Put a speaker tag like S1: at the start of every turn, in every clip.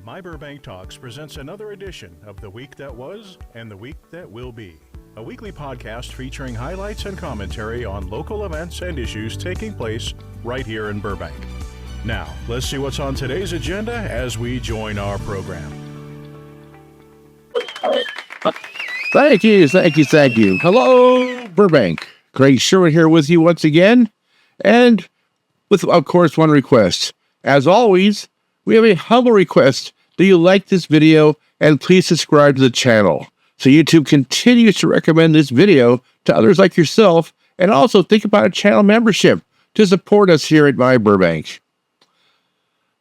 S1: My Burbank Talks presents another edition of The Week That Was and The Week That Will Be, a weekly podcast featuring highlights and commentary on local events and issues taking place right here in Burbank. Now, let's see what's on today's agenda as we join our program.
S2: Thank you. Hello, Burbank. Craig Sherwood here with you once again. And with, of course, one request. As always, we have a humble request. Do you like this video? And please subscribe to the channel so YouTube continues to recommend this video to others like yourself. And also think about a channel membership to support us here at My Burbank.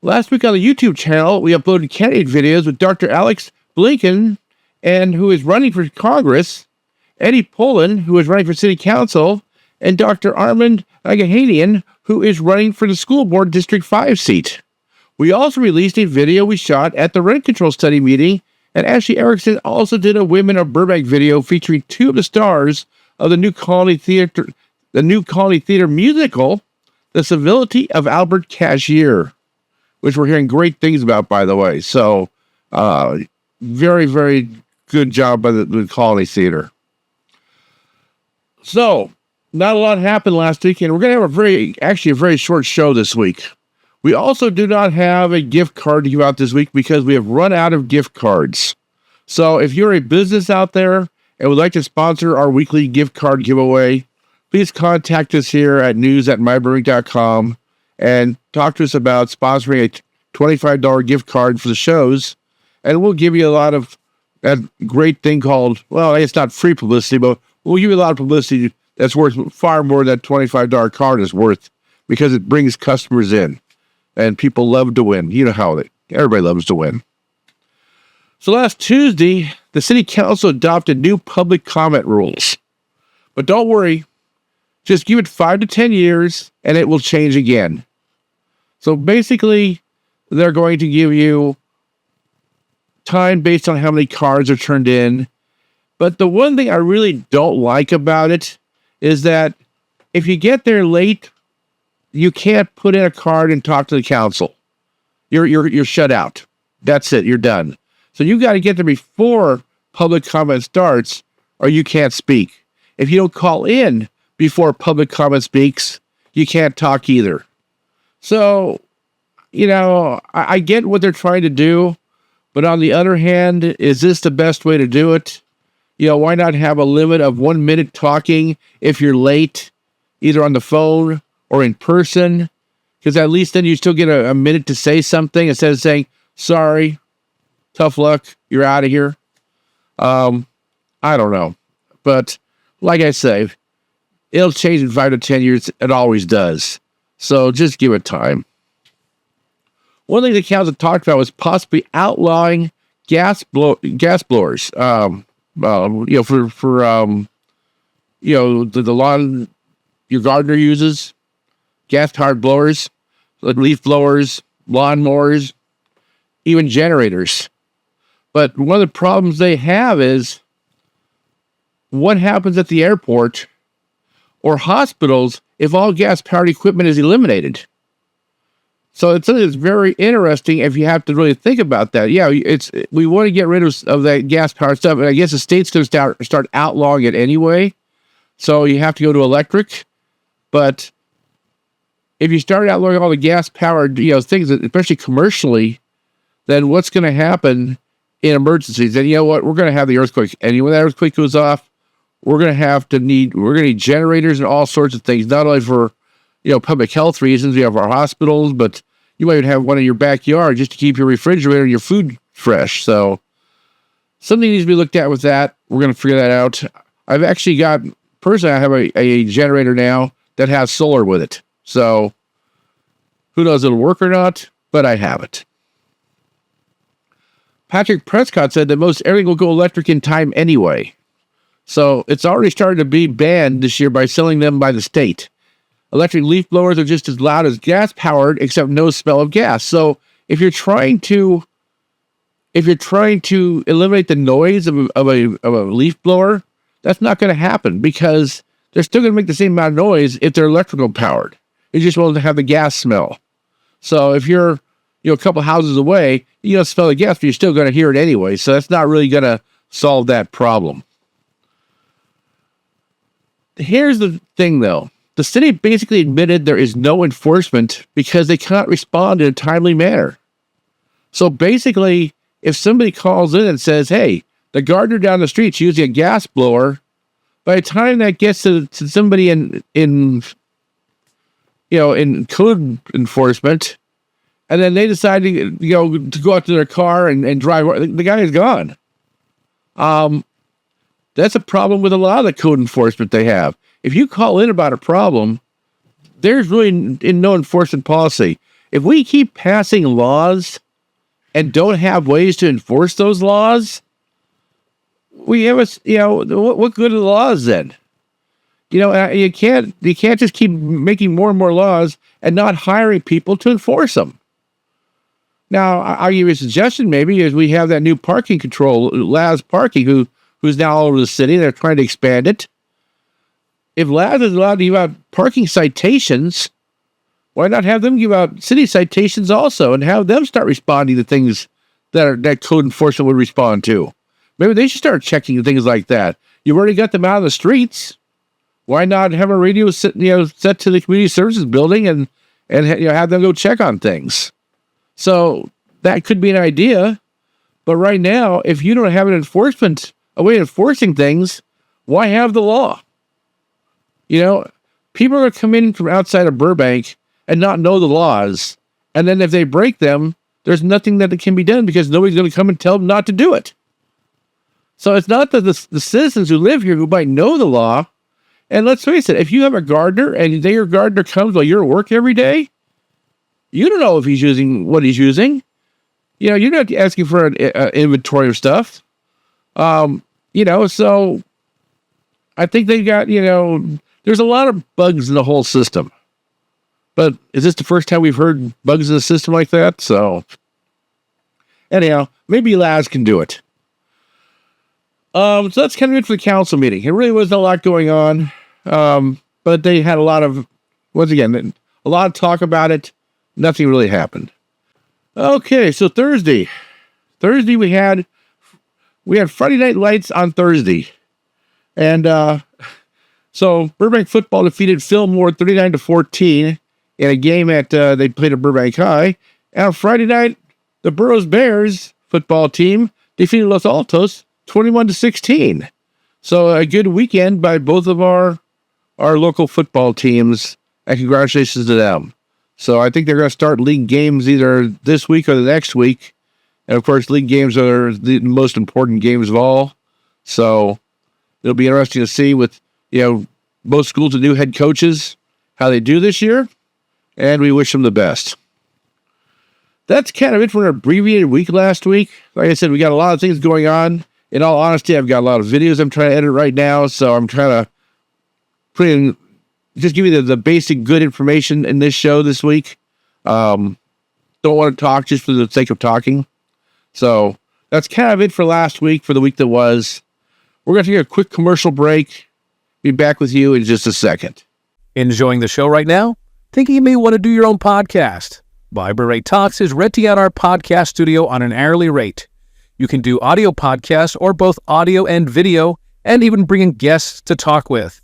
S2: Last week on the YouTube channel, we uploaded candidate videos with Dr. Alex Blinken, and who is running for Congress, Eddie Poland, who is running for City Council, and Dr. Armand Agahanian, who is running for the School Board District 5 seat. We also released a video we shot at the Rent Control Study meeting, and Ashley Erickson also did a Women of Burbank video featuring two of the stars of the New Colony Theater musical, The Civility of Albert Cashier, which we're hearing great things about, by the way. So, very, very good job by the Colony Theater. So, not a lot happened last week, and we're going to have a very short show this week. We also do not have a gift card to give out this week because we have run out of gift cards. So if you're a business out there and would like to sponsor our weekly gift card giveaway, please contact us here at news@myburbank.com and talk to us about sponsoring a $25 gift card for the shows. And we'll give you a lot of that great thing called, well, it's not free publicity, but we'll give you a lot of publicity that's worth far more than that $25 card is worth because it brings customers in. And people love to win. You know how everybody loves to win. So last Tuesday, the City Council adopted new public comment rules. But don't worry, just give it 5 to 10 years and it will change again. So basically, they're going to give you time based on how many cards are turned in. But the one thing I really don't like about it is that if you get there late, you can't put in a card and talk to the council. You're shut out. That's it. You're done. So you got to get there before public comment starts, or you can't speak. If you don't call in before public comment speaks, you can't talk either. So, I get what they're trying to do, but on the other hand, is this the best way to do it? Why not have a limit of 1 minute talking if you're late, either on the phone or in person, because at least then you still get a minute to say something instead of saying, sorry, tough luck, you're out of here. I don't know. But like I say, it'll change in 5 to 10 years. It always does. So just give it time. One thing the council talked about was possibly outlawing gas blowers. The lawn your gardener uses. Gas-powered blowers, leaf blowers, lawn mowers, even generators. But one of the problems they have is what happens at the airport or hospitals if all gas-powered equipment is eliminated. So it's very interesting if you have to really think about that. Yeah, we want to get rid of that gas-powered stuff, and I guess the state's going to start outlawing it anyway. So you have to go to electric, but if you start outlawing all the gas-powered, things, especially commercially, then what's going to happen in emergencies? Then you know what? We're going to have the earthquake, and when that earthquake goes off, we're going to need generators and all sorts of things. Not only for public health reasons, we have our hospitals, but you might even have one in your backyard just to keep your refrigerator and your food fresh. So something needs to be looked at with that. We're going to figure that out. I've actually got personally, I have a generator now that has solar with it. So, who knows if it'll work or not, but I have it. Patrick Prescott said that most everything will go electric in time anyway. So, it's already started to be banned this year by selling them by the state. Electric leaf blowers are just as loud as gas-powered, except no smell of gas. So, if you're trying to eliminate the noise of a leaf blower, that's not going to happen because they're still going to make the same amount of noise if they're electrical powered. You just want to have the gas smell. So if you're, a couple houses away, you don't smell the gas, but you're still going to hear it anyway. So that's not really going to solve that problem. Here's the thing, though. The city basically admitted there is no enforcement because they cannot respond in a timely manner. So basically, if somebody calls in and says, hey, the gardener down the street's using a gas blower, by the time that gets to somebody in code enforcement, and then they decide to go out to their car and drive, the guy is gone. That's a problem with a lot of the code enforcement they have. If you call in about a problem, there's really no enforcement policy. If we keep passing laws and don't have ways to enforce those laws, what good are the laws then? You can't just keep making more and more laws and not hiring people to enforce them. Now, I'll give you a suggestion maybe is we have that new parking control, Laz Parking, who's now all over the city. They're trying to expand it. If Laz is allowed to give out parking citations, why not have them give out city citations also and have them start responding to things that code enforcement would respond to? Maybe they should start checking things like that. You've already got them out of the streets. Why not have a radio set to the community services building and have them go check on things? So that could be an idea. But right now, if you don't have a way of enforcing things, why have the law? People are coming in from outside of Burbank and not know the laws. And then if they break them, there's nothing that can be done because nobody's going to come and tell them not to do it. So it's not that the citizens who live here who might know the law. And let's face it, if you have a gardener and your gardener comes while you're at work every day, you don't know if he's using what he's using. You're not asking for an inventory of stuff. So I think they got, there's a lot of bugs in the whole system. But is this the first time we've heard bugs in the system like that? So anyhow, maybe Laz can do it. So that's kind of it for the council meeting. It really wasn't a lot going on. But they had a lot of talk about it. Nothing really happened. Okay, so Thursday we had Friday Night Lights on Thursday. And so Burbank football defeated Fillmore 39-14 in a game they played at Burbank High. And on Friday night, the Burroughs Bears football team defeated Los Altos 21-16. So a good weekend by both of our local football teams, and congratulations to them. So I think they're going to start league games either this week or the next week. And of course, league games are the most important games of all. So it'll be interesting to see with, both schools and new head coaches, how they do this year. And we wish them the best. That's kind of it for an abbreviated week last week. Like I said, we got a lot of things going on. In all honesty, I've got a lot of videos I'm trying to edit right now. So I'm trying to just give you the basic good information in this show this week. Don't want to talk just for the sake of talking. So that's kind of it for last week, for the week that was. We're going to take a quick commercial break. Be back with you in just a second.
S3: Enjoying the show right now? Thinking you may want to do your own podcast? Viber Rate Talks is renting out our podcast studio on an hourly rate. You can do audio podcasts or both audio and video, and even bring in guests to talk with.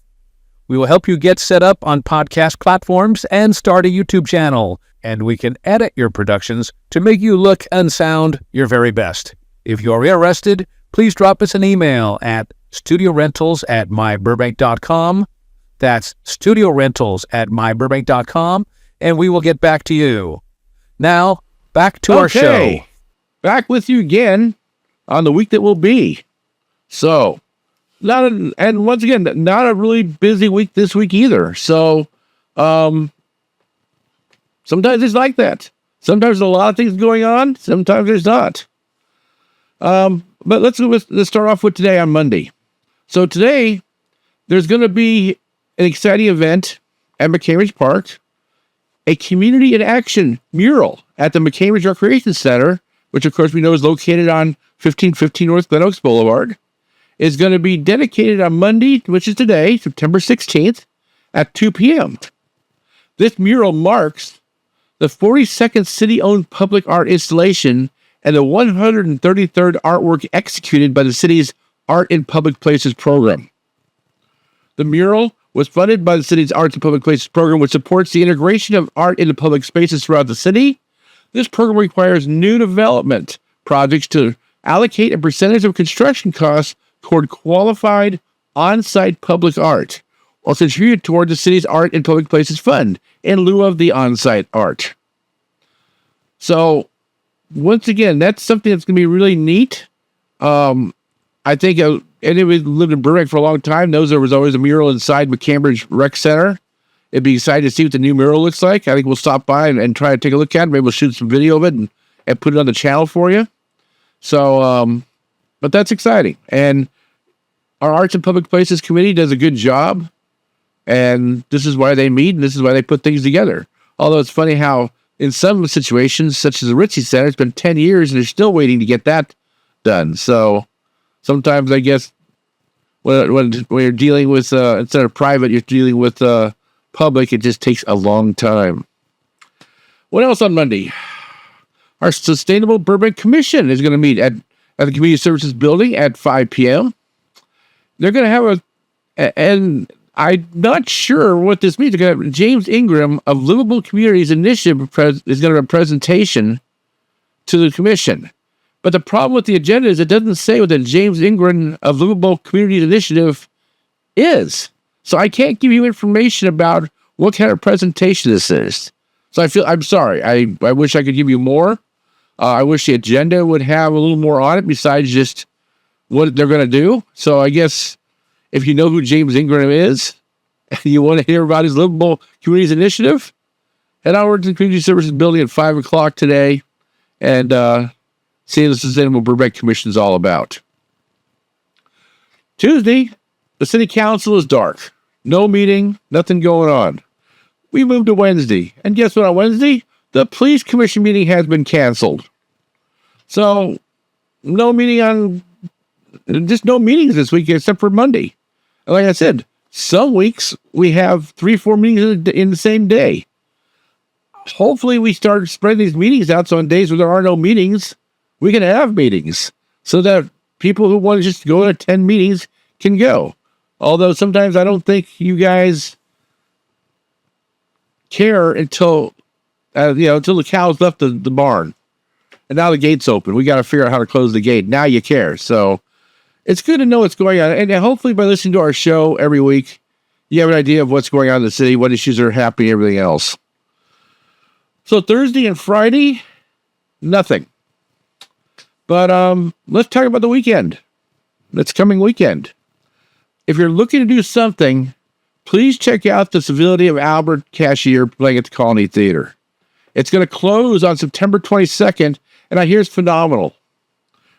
S3: We will help you get set up on podcast platforms and start a YouTube channel, and we can edit your productions to make you look and sound your very best. If you are interested, please drop us an email at studiorentals@myburbank.com. That's studiorentals@myburbank.com, and we will get back to you. Now, back to our show.
S2: Back with you again on the week that will be. So, once again, not a really busy week this week either. So, sometimes it's like that. Sometimes there's a lot of things going on. Sometimes there's not. But let's start off with today on Monday. So today, there's going to be an exciting event at McCambridge Park, a community in action mural at the McCambridge Recreation Center, which of course we know is located on 1515 North Glen Oaks Boulevard, is going to be dedicated on Monday, which is today, September 16th, at 2 p.m. This mural marks the 42nd city-owned public art installation, and the 133rd artwork executed by the city's Art in Public Places program. The mural was funded by the city's Arts in Public Places program, which supports the integration of art into public spaces throughout the city. This program requires new development projects to allocate a percentage of construction costs toward qualified on-site public art, or contribute toward the city's Art in Public Places fund in lieu of the on-site art. So, once again, that's something that's going to be really neat. I think anybody who lived in Burbank for a long time knows there was always a mural inside McCambridge Rec Center. It'd be exciting to see what the new mural looks like. I think we'll stop by and try to take a look at it. Maybe we'll shoot some video of it and put it on the channel for you. So, but that's exciting. And our Arts and Public Places Committee does a good job. And this is why they meet, and this is why they put things together. Although it's funny how in some situations, such as the Ritchie Center, it's been 10 years and they're still waiting to get that done. So sometimes I guess when you're dealing with, instead of private, you're dealing with public, it just takes a long time. What else on Monday? Our Sustainable Burbank Commission is going to meet at the Community Services Building at 5 p.m. They're going to have and I'm not sure what this means. James Ingram of Livable Communities Initiative is going to have a presentation to the commission. But the problem with the agenda is it doesn't say what the James Ingram of Livable Communities Initiative is. So I can't give you information about what kind of presentation this is. So I'm sorry. I wish I could give you more. I wish the agenda would have a little more on it besides just what they're going to do. So I guess if you know who James Ingram is, and you want to hear about his Livable Communities Initiative, head over to the Community Services Building at 5 o'clock today and see what the Sustainable Burbank Commission is all about. Tuesday, the City Council is dark. No meeting, nothing going on. We moved to Wednesday. And guess what? On Wednesday, the Police Commission meeting has been canceled. So, no meeting just no meetings this week except for Monday. And like I said, some weeks we have 3-4 meetings in the same day. Hopefully we start spreading these meetings out so on days where there are no meetings, we can have meetings so that people who want to just go and attend meetings can go. Although sometimes I don't think you guys care until the cows left the barn. And now the gate's open. We got to figure out how to close the gate. Now you care. So it's good to know what's going on. And hopefully by listening to our show every week, you have an idea of what's going on in the city, what issues are happening, everything else. So Thursday and Friday, nothing. But let's talk about the weekend. This coming weekend. If you're looking to do something, please check out the Civility of Albert Cashier playing at the Colony Theater. It's going to close on September 22nd, and I hear it's phenomenal.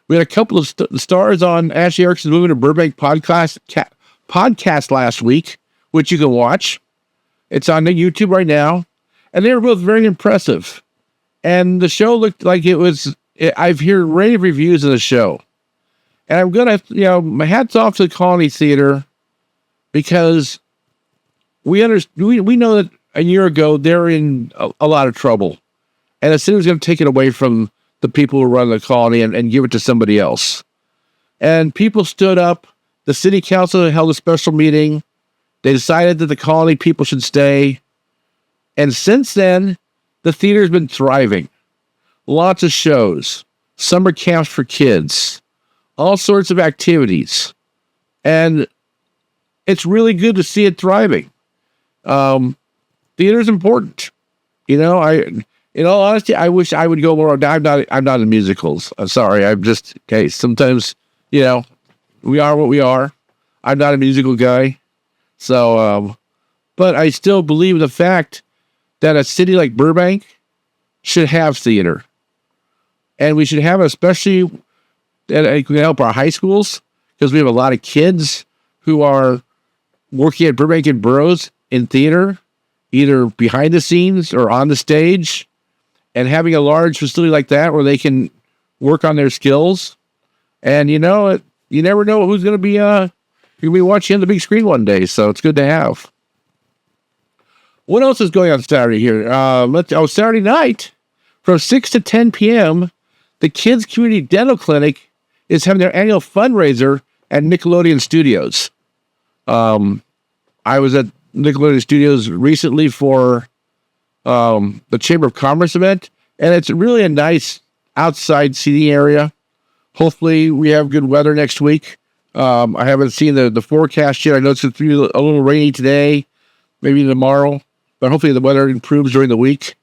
S2: We had a couple of stars on Ashley Erickson's Moving to Burbank podcast last week, which you can watch. It's on the YouTube right now, and they were both very impressive. And the show looked like it was. I've heard rave reviews of the show, and I'm gonna, my hats off to the Colony Theater because we know that a year ago they're in a lot of trouble, and the city was going to take it away from the people who run the Colony and give it to somebody else. And people stood up. The city council held a special meeting. They decided that the Colony people should stay. And since then, the theater's been thriving. Lots of shows, summer camps for kids, all sorts of activities. And it's really good to see it thriving. Theater's important. In all honesty, I wish I would go more. I'm not in musicals. I'm sorry. I'm just, okay. Sometimes, we are what we are. I'm not a musical guy. So, but I still believe in the fact that a city like Burbank should have theater. And we should have, especially that it can help our high schools, because we have a lot of kids who are working at Burbank and Burroughs in theater, either behind the scenes or on the stage. And having a large facility like that where they can work on their skills. And you never know who's going to be watching on the big screen one day. So it's good to have. What else is going on Saturday here? Saturday night from 6 to 10 p.m., the Kids Community Dental Clinic is having their annual fundraiser at Nickelodeon Studios. I was at Nickelodeon Studios recently for the Chamber of Commerce event, and it's really a nice outside seating area. Hopefully, we have good weather next week. I haven't seen the forecast yet. I know it's going to be a little rainy today, maybe tomorrow, but hopefully the weather improves during the week.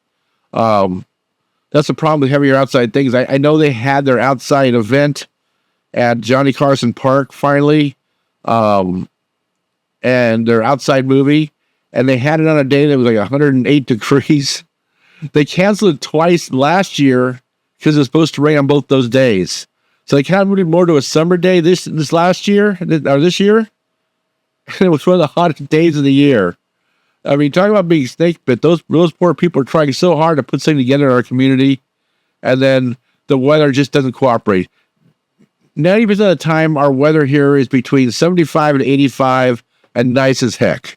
S2: That's the problem with heavier outside things. I know they had their outside event at Johnny Carson Park finally, and their outside movie, and they had it on a day that was like 108 degrees. They canceled it twice last year because it was supposed to rain on both those days. So they kind of moved it more to a summer day this last year, or this year. And it was one of the hottest days of the year. I mean, talking about being snake bit, those poor people are trying so hard to put something together in our community, and then the weather just doesn't cooperate. 90% of the time, our weather here is between 75 and 85 and nice as heck.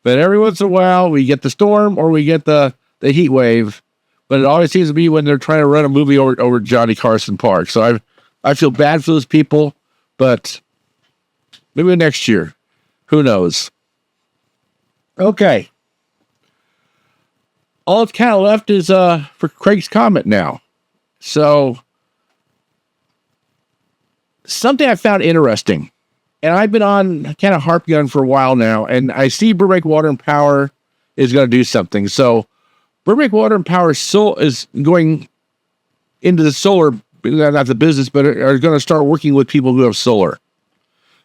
S2: But every once in a while, we get the storm or we get the heat wave. But it always seems to be when they're trying to run a movie over Johnny Carson Park. So I feel bad for those people, but maybe next year. Who knows? Okay. All that's kind of left is for Craig's comment now. So, something I found interesting, and I've been on kind of harping on for a while now, and I see Burbank Water and Power is going to do something. So, Burbank Water and Power is going into the solar, not the business, but are going to start working with people who have solar.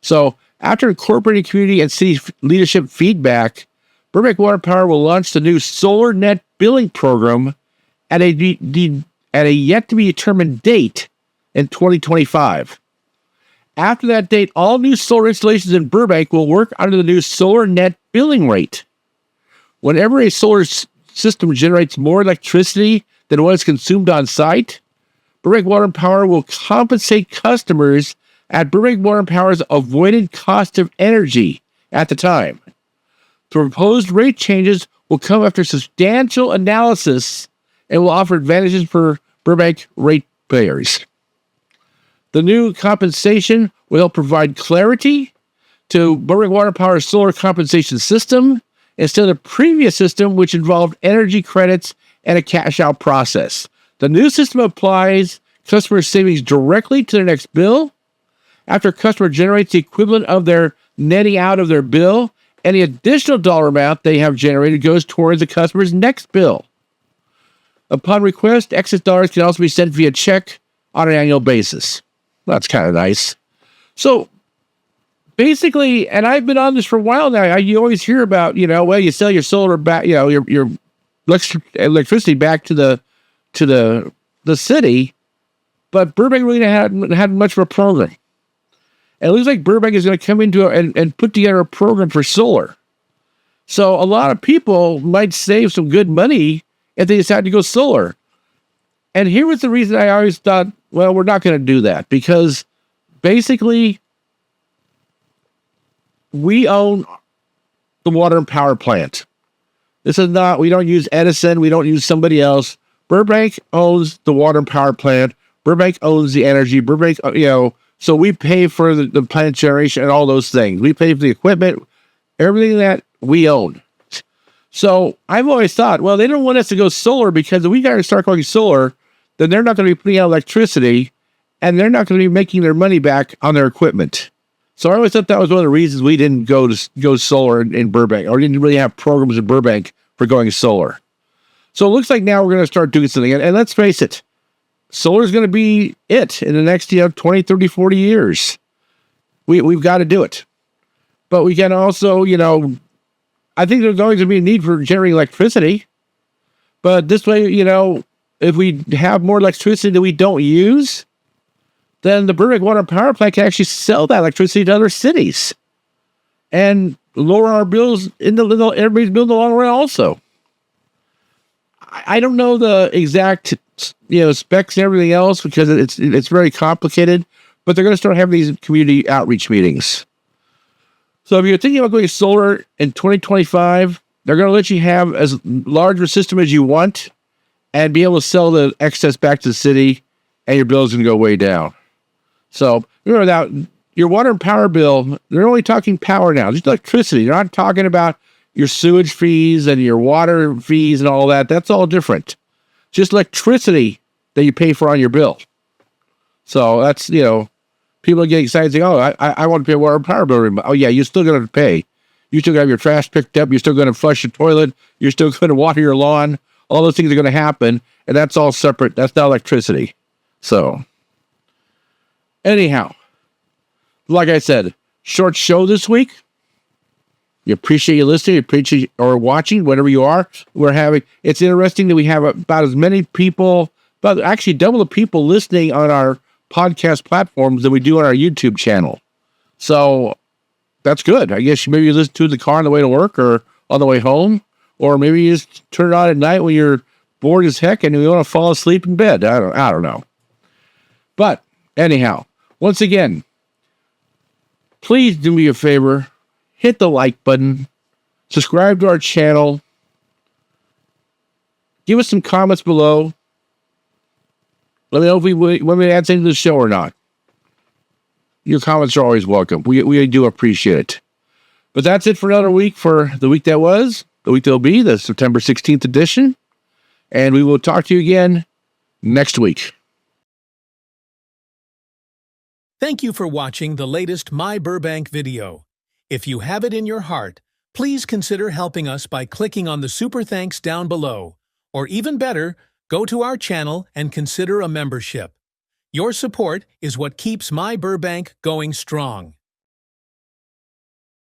S2: So, after incorporating community and city leadership feedback, Burbank Water and Power will launch the new Solar Net billing program at a yet-to-be-determined date in 2025. After that date, all new solar installations in Burbank will work under the new Solar Net billing rate. Whenever a solar system generates more electricity than what is consumed on site, Burbank Water and Power will compensate customers at Burbank Water and Power's avoided cost of energy at the time. The proposed rate changes will come after substantial analysis and will offer advantages for Burbank ratepayers. The new compensation will help provide clarity to Burbank Water and Power's solar compensation system instead of the previous system, which involved energy credits and a cash-out process. The new system applies customer savings directly to their next bill. After a customer generates the equivalent of their netting out of their bill, any additional dollar amount they have generated goes towards the customer's next bill. Upon request, excess dollars can also be sent via check on an annual basis. That's kind of nice. So, basically, and I've been on this for a while now, you always hear about, you sell your solar back, your electricity back to the city, but Burbank really hadn't had much of a program. And it looks like Burbank is going to come into and put together a program for solar. So a lot of people might save some good money if they decide to go solar. And here was the reason I always thought, well, we're not going to do that, because basically we own the water and power plant. This is not, we don't use Edison, we don't use somebody else. Burbank owns the water and power plant. Burbank owns the energy. Burbank, so we pay for the plant generation and all those things. We pay for the equipment, everything that we own. So I've always thought, well, they don't want us to go solar, because if we got to start going solar, then they're not going to be putting out electricity, and they're not going to be making their money back on their equipment. So I always thought that was one of the reasons we didn't go solar in Burbank, or didn't really have programs in Burbank for going solar. So it looks like now we're going to start doing something. And let's face it, solar is going to be it in the next 20, 30, 40 years. We've got to do it. But we can also, I think there's always going to be a need for generating electricity. But this way, if we have more electricity that we don't use, then the Burbank Water and Power Plant can actually sell that electricity to other cities and lower our bills everybody's bill in the long run also. I don't know the exact specs and everything else, because it's very complicated, but they're going to start having these community outreach meetings. So if you're thinking about going solar in 2025, They're going to let you have as large a system as you want and be able to sell the excess back to the city, and your bill is going to go way down. So remember that your water and power bill, they're only talking power now, just electricity. They're not talking about your sewage fees and your water fees and all that. That's all different. Just electricity that you pay for on your bill. So that's, people get excited saying, oh, I want to pay water and power bill. Oh, yeah, you're still going to pay. You're still going to have your trash picked up. You're still going to flush your toilet. You're still going to water your lawn. All those things are going to happen, and that's all separate. That's not electricity. So, anyhow, like I said, short show this week. We appreciate you listening, appreciate or watching, whatever you are. It's interesting that we have about as many people, about actually double the people listening on our podcast platforms than we do on our YouTube channel. So that's good. I guess maybe you listen to it in the car on the way to work or on the way home, or maybe you just turn it on at night when you're bored as heck and you want to fall asleep in bed. I don't know. But anyhow, once again, please do me a favor. Hit the like button, subscribe to our channel, give us some comments below. Let me know if we want me to add something to the show or not. Your comments are always welcome. We do appreciate it. But that's it for another week, for the week that was, the week that will be, the September 16th edition. And we will talk to you again next week.
S3: Thank you for watching the latest My Burbank video. If you have it in your heart, please consider helping us by clicking on the super thanks down below. Or even better, go to our channel and consider a membership. Your support is what keeps My Burbank going strong.